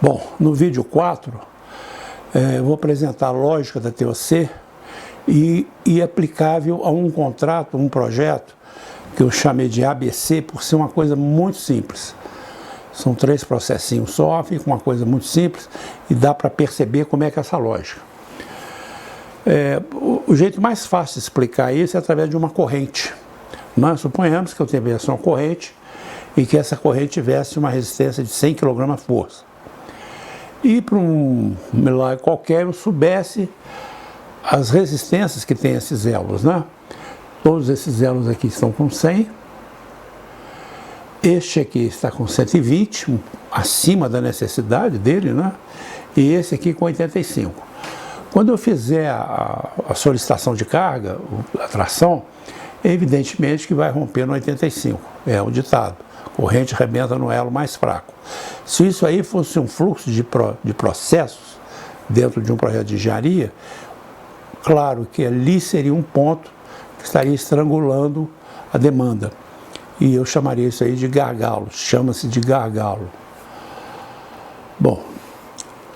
Bom, no vídeo 4, eu vou apresentar a lógica da TOC e aplicável a um contrato, um projeto, que eu chamei de ABC, por ser uma coisa muito simples. São 3 processinhos só, fica uma coisa muito simples e dá para perceber como é que é essa lógica. O jeito mais fácil de explicar isso é através de uma corrente. Nós suponhamos que eu tivesse uma corrente e que essa corrente tivesse uma resistência de 100 kgfs. E para um milagre qualquer eu soubesse as resistências que tem esses elos, né? Todos esses elos aqui estão com 100. Este aqui está com 120, acima da necessidade dele, né? E esse aqui com 85. Quando eu fizer a solicitação de carga, a tração, evidentemente que vai romper no 85, é o ditado. Corrente arrebenta no elo mais fraco. Se isso aí fosse um fluxo de processos dentro de um projeto de engenharia, claro que ali seria um ponto que estaria estrangulando a demanda. E eu chamaria isso aí de gargalo, chama-se de gargalo. Bom,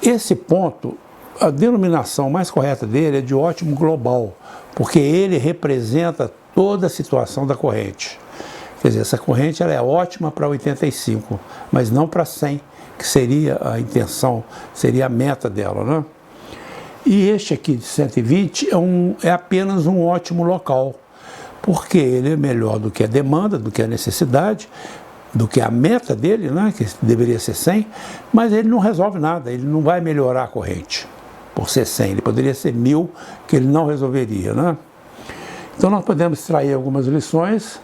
esse ponto, a denominação mais correta dele é de ótimo global, porque ele representa toda a situação da corrente. Quer dizer, essa corrente ela é ótima para 85, mas não para 100, que seria a intenção, seria a meta dela, né? E este aqui de 120 é apenas um ótimo local, porque ele é melhor do que a demanda, do que a necessidade, do que a meta dele, né, que deveria ser 100, mas ele não resolve nada, ele não vai melhorar a corrente por ser 100, ele poderia ser 1000, que ele não resolveria, né? Então nós podemos extrair algumas lições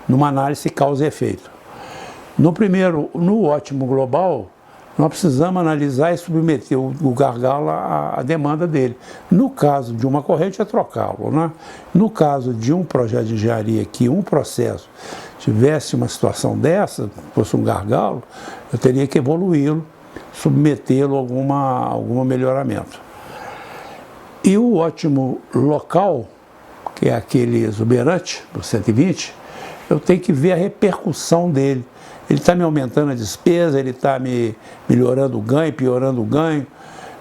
numa análise causa e efeito. No ótimo global, nós precisamos analisar e submeter o gargalo à demanda dele. No caso de uma corrente, é trocá-lo, né? No caso de um projeto de engenharia que um processo tivesse uma situação dessa, fosse um gargalo, eu teria que evoluí-lo, submetê-lo a algum melhoramento. E o ótimo local, que é aquele exuberante, do 120, eu tenho que ver a repercussão dele. Ele está me aumentando a despesa, ele está me melhorando o ganho, piorando o ganho.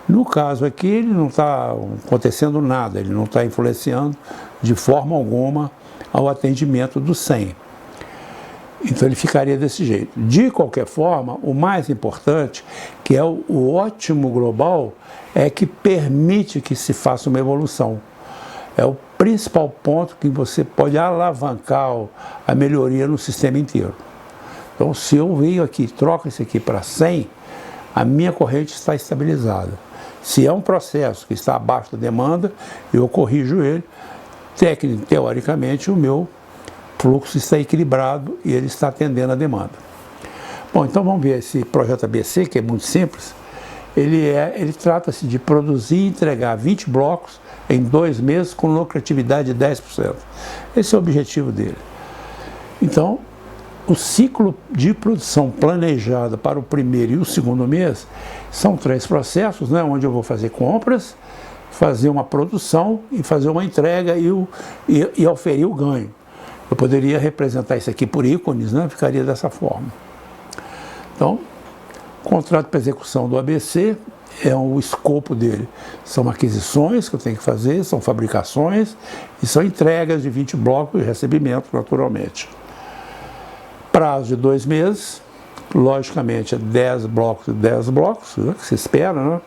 No caso aqui, ele não está acontecendo nada, ele não está influenciando de forma alguma ao atendimento do 100. Então ele ficaria desse jeito. De qualquer forma, o mais importante, que é o ótimo global, é que permite que se faça uma evolução. É o principal ponto que você pode alavancar a melhoria no sistema inteiro. Então, se eu venho aqui, troco isso aqui para 100, a minha corrente está estabilizada. Se é um processo que está abaixo da demanda, eu corrijo ele. Teoricamente, o meu fluxo está equilibrado e ele está atendendo a demanda. Bom, então vamos ver esse projeto ABC, que é muito simples. Ele trata-se de produzir e entregar 20 blocos em 2 meses com lucratividade de 10%. Esse é o objetivo dele. Então, o ciclo de produção planejada para o primeiro e o segundo mês são 3 processos, né, onde eu vou fazer compras, fazer uma produção e fazer uma entrega e oferir o ganho. Eu poderia representar isso aqui por ícones, né, ficaria dessa forma. Então, o contrato para execução do ABC é o escopo dele. São aquisições que eu tenho que fazer, são fabricações e são entregas de 20 blocos e recebimento, naturalmente. Prazo de 2 meses, logicamente é 10 blocos e 10 blocos, né, que se espera, né?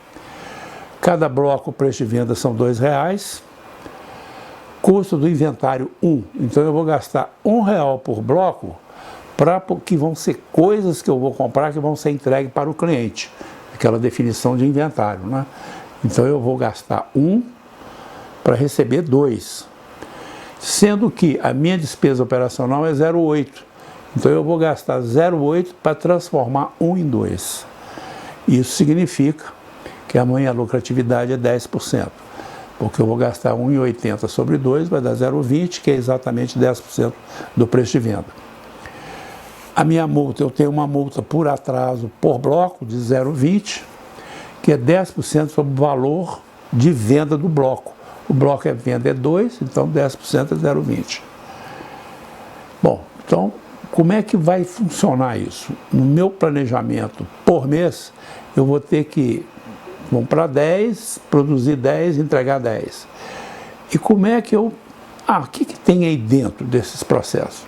Cada bloco, o preço de venda são R$2. Custo do inventário 1. Então eu vou gastar R$1 por bloco, que vão ser coisas que eu vou comprar que vão ser entregues para o cliente. Aquela definição de inventário, né? Então eu vou gastar 1 para receber 2. Sendo que a minha despesa operacional é 0,8. Então eu vou gastar 0,8 para transformar 1 em 2. Isso significa que amanhã a lucratividade é 10%. Porque eu vou gastar 1,80 sobre 2, vai dar 0,20, que é exatamente 10% do preço de venda. A minha multa, eu tenho uma multa por atraso por bloco de 0,20, que é 10% sobre o valor de venda do bloco. O bloco venda é 2, então 10% é 0,20. Bom, então, como é que vai funcionar isso? No meu planejamento por mês, eu vou ter que comprar 10, produzir 10, entregar 10. E como é que eu... o que tem aí dentro desses processos?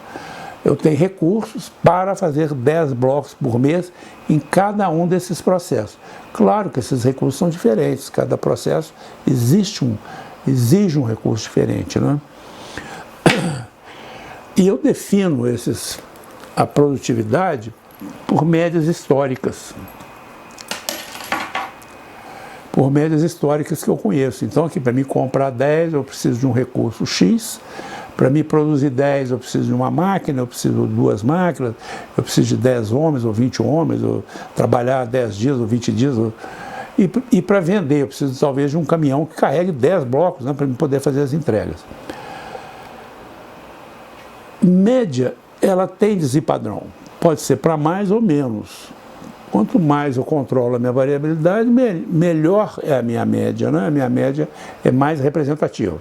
Eu tenho recursos para fazer 10 blocos por mês em cada um desses processos. Claro que esses recursos são diferentes, cada processo exige um recurso diferente, né? E eu defino a produtividade por médias históricas. Por médias históricas que eu conheço. Então, aqui, para mim comprar 10, eu preciso de um recurso X. Para mim produzir 10, eu preciso de uma máquina, eu preciso de 2 máquinas, eu preciso de 10 homens ou 20 homens, ou trabalhar 10 dias ou 20 dias. E para vender, eu preciso talvez de um caminhão que carregue 10 blocos, né, para eu poder fazer as entregas. Média, ela tem desempadrão. Pode ser para mais ou menos. Quanto mais eu controlo a minha variabilidade, melhor é a minha média, né? A minha média é mais representativa.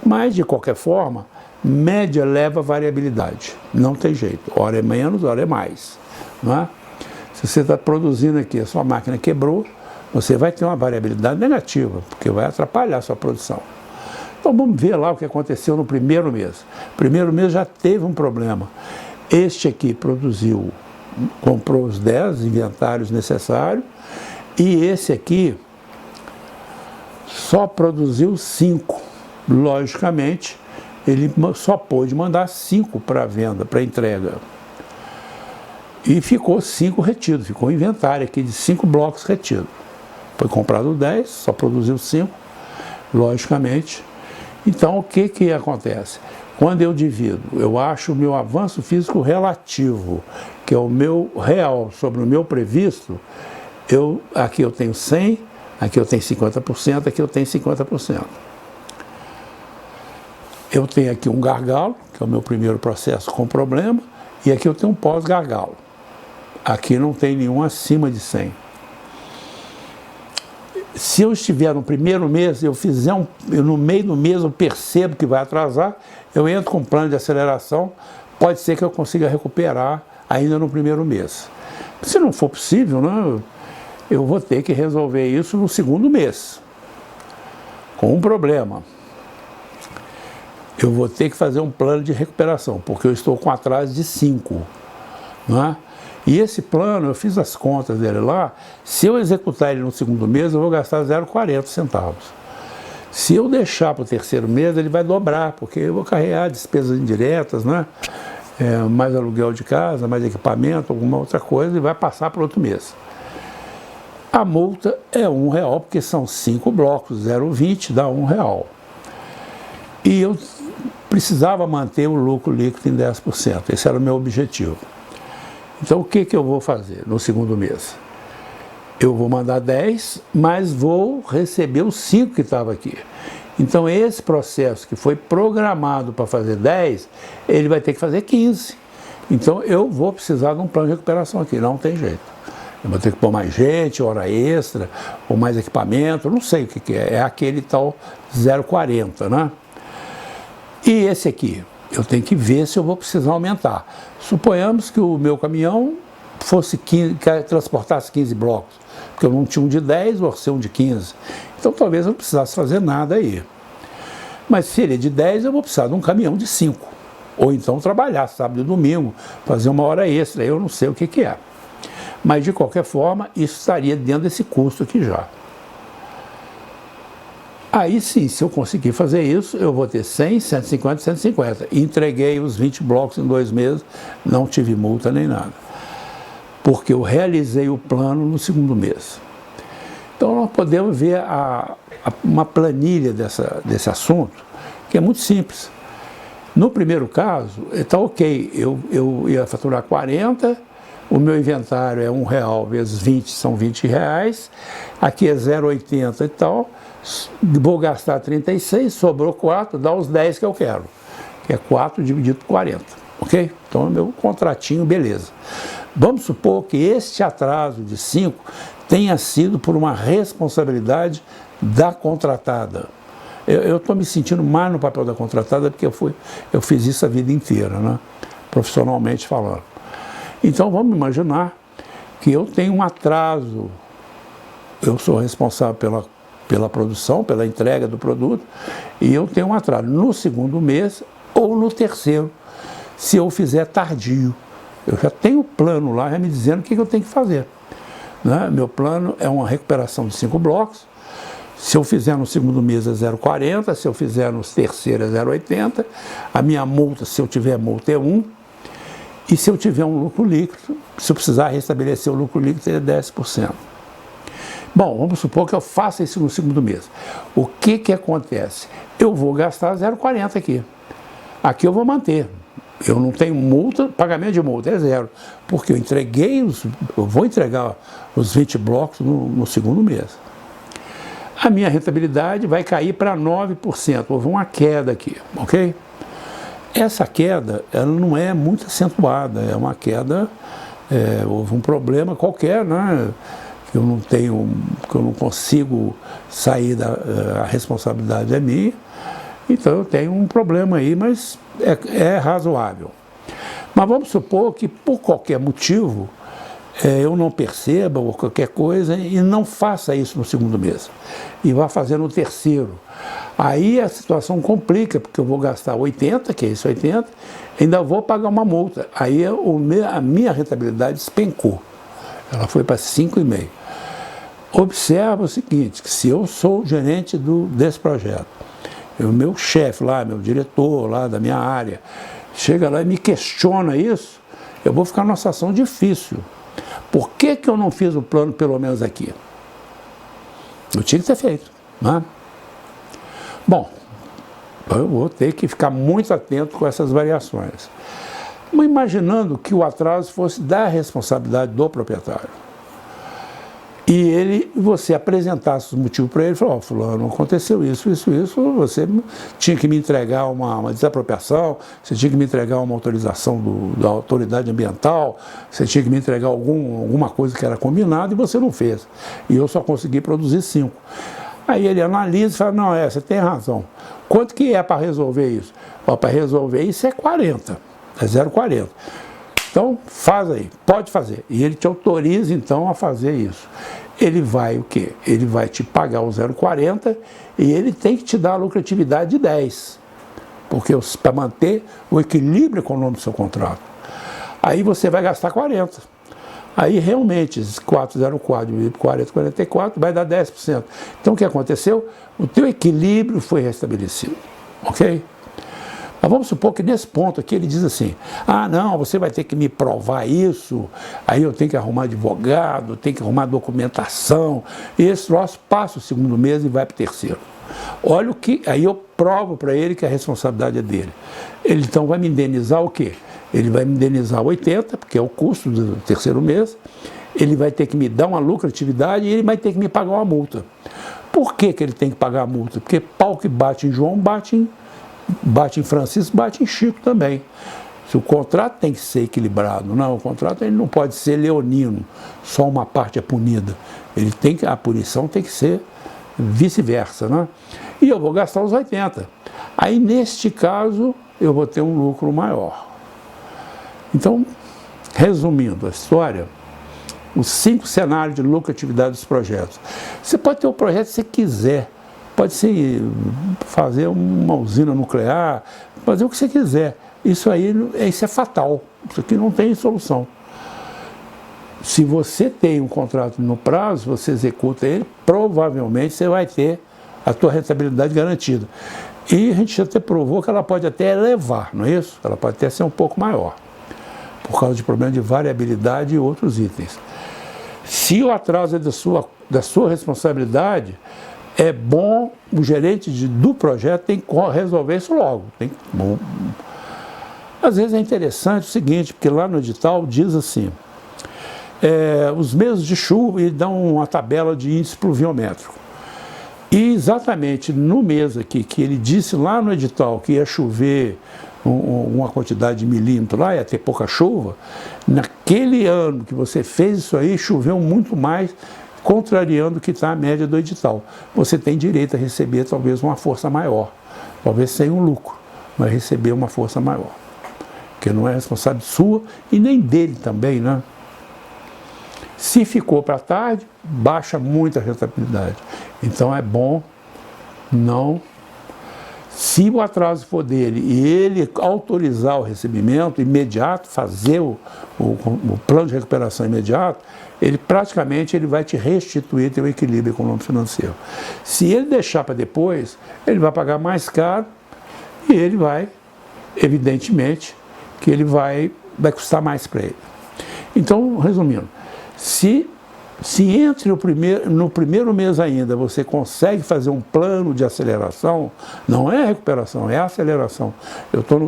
Mas, de qualquer forma, média leva variabilidade. Não tem jeito. Hora é menos, hora é mais. Não é? Se você está produzindo aqui, a sua máquina quebrou, você vai ter uma variabilidade negativa, porque vai atrapalhar a sua produção. Então, vamos ver lá o que aconteceu no primeiro mês. O primeiro mês já teve um problema. Este aqui comprou os 10 inventários necessários, e esse aqui só produziu 5. Logicamente, ele só pôde mandar 5 para venda, para entrega. E ficou 5 retidos, ficou um inventário aqui de 5 blocos retidos. Foi comprado 10, só produziu 5, logicamente. Então, o que acontece? Quando eu divido, eu acho o meu avanço físico relativo, que é o meu real sobre o meu previsto, aqui eu tenho 100, aqui eu tenho 50%, aqui eu tenho 50%. Eu tenho aqui um gargalo, que é o meu primeiro processo com problema, e aqui eu tenho um pós-gargalo. Aqui não tem nenhum acima de 100. Se eu estiver no primeiro mês, no meio do mês eu percebo que vai atrasar, eu entro com um plano de aceleração, pode ser que eu consiga recuperar ainda no primeiro mês. Se não for possível, né, eu vou ter que resolver isso no segundo mês, com um problema. Eu vou ter que fazer um plano de recuperação, porque eu estou com atraso de 5. Né? E esse plano, eu fiz as contas dele lá, se eu executar ele no segundo mês, eu vou gastar 0,40 centavos. Se eu deixar para o terceiro mês, ele vai dobrar, porque eu vou carregar despesas indiretas, né? Mais aluguel de casa, mais equipamento, alguma outra coisa, e vai passar para outro mês. A multa é R$1, porque são 5 blocos, 0,20 dá R$1. E eu precisava manter o lucro líquido em 10%, esse era o meu objetivo. Então, o que eu vou fazer no segundo mês? Eu vou mandar 10, mas vou receber os 5 que estavam aqui. Então, esse processo que foi programado para fazer 10, ele vai ter que fazer 15. Então, eu vou precisar de um plano de recuperação aqui, não tem jeito. Eu vou ter que pôr mais gente, hora extra, ou mais equipamento, não sei o que é. É aquele tal 0,40, né? E esse aqui, eu tenho que ver se eu vou precisar aumentar. Suponhamos que o meu caminhão transportasse 15 blocos, porque eu não tinha um de 10, vou ser um de 15. Então talvez eu não precisasse fazer nada aí. Mas se ele é de 10, eu vou precisar de um caminhão de 5. Ou então trabalhar sábado e domingo, fazer uma hora extra, eu não sei o que é. Mas de qualquer forma, isso estaria dentro desse custo aqui já. Aí sim, se eu conseguir fazer isso, eu vou ter 100, 150, 150. Entreguei os 20 blocos em 2 meses, não tive multa nem nada. Porque eu realizei o plano no segundo mês. Então nós podemos ver uma planilha desse assunto, que é muito simples. No primeiro caso, está ok, eu ia faturar 40, o meu inventário é R$1 vezes 20, são R$20, aqui é 0,80 e tal, vou gastar 36, sobrou 4, dá os 10 que eu quero, que é 4 dividido por 40, ok? Então, meu contratinho, beleza. Vamos supor que este atraso de 5 tenha sido por uma responsabilidade da contratada. Eu estou me sentindo mais no papel da contratada porque eu fiz isso a vida inteira, né? Profissionalmente falando. Então, vamos imaginar que eu tenho um atraso eu sou responsável pela produção, pela entrega do produto, e eu tenho um atraso no segundo mês ou no terceiro, se eu fizer tardio. Eu já tenho o plano lá, já me dizendo o que eu tenho que fazer. Né? Meu plano é uma recuperação de 5 blocos. Se eu fizer no segundo mês é 0,40, se eu fizer no terceiro é 0,80, a minha multa, se eu tiver multa, é 1, e se eu tiver um lucro líquido, se eu precisar restabelecer o lucro líquido, é 10%. Bom, vamos supor que eu faça isso no segundo mês. O que acontece? Eu vou gastar 0,40 aqui. Aqui eu vou manter. Eu não tenho multa, pagamento de multa é 0, porque eu vou entregar os 20 blocos no segundo mês. A minha rentabilidade vai cair para 9%, houve uma queda aqui, ok? Essa queda, ela não é muito acentuada, é uma queda, houve um problema qualquer, né? Que eu não consigo sair a responsabilidade é minha, então eu tenho um problema aí, mas é razoável. Mas vamos supor que por qualquer motivo eu não perceba ou qualquer coisa e não faça isso no segundo mês e vá fazer no terceiro. Aí a situação complica, porque eu vou gastar 80, que é isso, 80, ainda vou pagar uma multa. Aí a minha rentabilidade despencou, ela foi para 5,5. Observa o seguinte, que se eu sou o gerente desse projeto, o meu chefe lá, meu diretor lá da minha área, chega lá e me questiona isso, eu vou ficar numa situação difícil. Por que eu não fiz o plano pelo menos aqui? Eu tinha que ter feito, né? Bom, eu vou ter que ficar muito atento com essas variações. Imaginando que o atraso fosse da responsabilidade do proprietário. E você apresentasse os motivos para ele e falou, fulano, aconteceu isso, você tinha que me entregar uma desapropriação, você tinha que me entregar uma autorização da autoridade ambiental, você tinha que me entregar alguma coisa que era combinada e você não fez. E eu só consegui produzir 5. Aí ele analisa e fala, não, você tem razão. Quanto que é para resolver isso? Para resolver isso é 40, é 0,40. Então, faz aí, pode fazer. E ele te autoriza, então, a fazer isso. Ele vai o quê? Ele vai te pagar o 0,40 e ele tem que te dar a lucratividade de 10. Porque para manter o equilíbrio econômico do seu contrato. Aí você vai gastar 40. Aí, realmente, 4,04 dividido por 40,44 vai dar 10%. Então, o que aconteceu? O teu equilíbrio foi restabelecido. Ok? Mas vamos supor que nesse ponto aqui ele diz assim, não, você vai ter que me provar isso, aí eu tenho que arrumar advogado, tenho que arrumar documentação, e esse troço passa o segundo mês e vai para o terceiro. Olha o que, aí eu provo para ele que a responsabilidade é dele. Ele então vai me indenizar o quê? Ele vai me indenizar 80, porque é o custo do terceiro mês, ele vai ter que me dar uma lucratividade e ele vai ter que me pagar uma multa. Por que ele tem que pagar a multa? Porque pau que bate em João, bate em Francisco, bate em Chico também. Se o contrato tem que ser equilibrado, não, o contrato ele não pode ser leonino, só uma parte é punida. A punição tem que ser vice-versa, né? E eu vou gastar os 80. Aí, neste caso, eu vou ter um lucro maior. Então, resumindo a história, os 5 cenários de lucratividade dos projetos. Você pode ter o projeto que você quiser, pode ser fazer uma usina nuclear, fazer o que você quiser. Isso é fatal, isso aqui não tem solução. Se você tem um contrato no prazo, você executa ele, provavelmente você vai ter a tua rentabilidade garantida. E a gente até provou que ela pode até elevar, não é isso? Ela pode até ser um pouco maior, por causa de problemas de variabilidade e outros itens. Se o atraso é da sua responsabilidade, é bom, o gerente do projeto tem que resolver isso logo. Às vezes é interessante o seguinte, porque lá no edital diz assim, os meses de chuva e dão uma tabela de índice pluviométrico. E exatamente no mês aqui, que ele disse lá no edital que ia chover uma quantidade de milímetros lá, ia ter pouca chuva, naquele ano que você fez isso aí, choveu muito mais, contrariando o que está a média do edital. Você tem direito a receber talvez uma força maior, talvez sem um lucro, mas receber uma força maior, que não é responsabilidade sua e nem dele também, né? Se ficou para tarde, baixa muito a rentabilidade. Então é bom não... Se o atraso for dele e ele autorizar o recebimento imediato, fazer o plano de recuperação imediato, ele praticamente vai te restituir teu equilíbrio econômico-financeiro. Se ele deixar para depois, ele vai pagar mais caro e ele vai, evidentemente, que ele vai custar mais para ele. Então, resumindo, se entre no primeiro mês ainda você consegue fazer um plano de aceleração, não é recuperação, é aceleração. Eu estou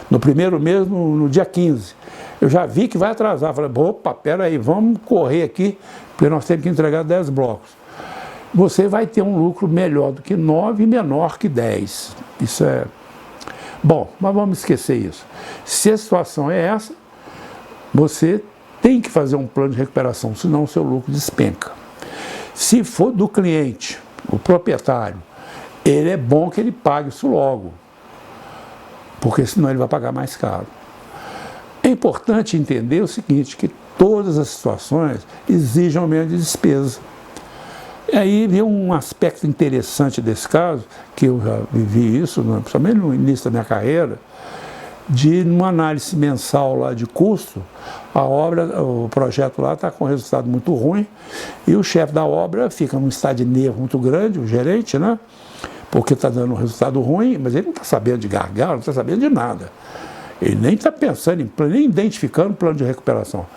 no primeiro mês, no dia 15. Eu já vi que vai atrasar. Falei, opa, peraí, vamos correr aqui, porque nós temos que entregar 10 blocos. Você vai ter um lucro melhor do que 9 e menor que 10. Isso é... Bom, mas vamos esquecer isso. Se a situação é essa, você tem que fazer um plano de recuperação, senão o seu lucro despenca. Se for do cliente, o proprietário, ele é bom que ele pague isso logo, porque senão ele vai pagar mais caro. É importante entender o seguinte, que todas as situações exigem aumento de despesa. E aí vem um aspecto interessante desse caso, que eu já vivi isso, principalmente no início da minha carreira, de uma análise mensal lá de custo, o projeto lá está com um resultado muito ruim e o chefe da obra fica num estado de nervo muito grande, o gerente, né? Porque está dando um resultado ruim, mas ele não está sabendo de gargalo, não está sabendo de nada. Ele nem está pensando em plano, nem identificando o plano de recuperação.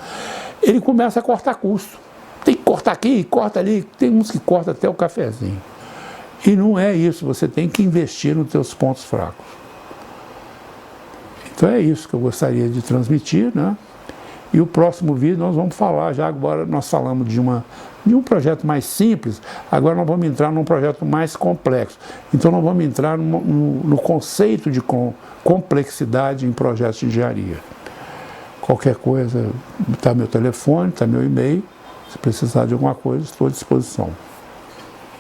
Ele começa a cortar custo. Tem que cortar aqui, corta ali, tem uns que cortam até o cafezinho. E não é isso, você tem que investir nos teus pontos fracos. Então é isso que eu gostaria de transmitir, né? E o próximo vídeo nós vamos falar, já agora nós falamos de um projeto mais simples, agora nós vamos entrar num projeto mais complexo. Então nós vamos entrar no conceito de complexidade em projetos de engenharia. Qualquer coisa, está meu telefone, está meu e-mail, se precisar de alguma coisa, estou à disposição.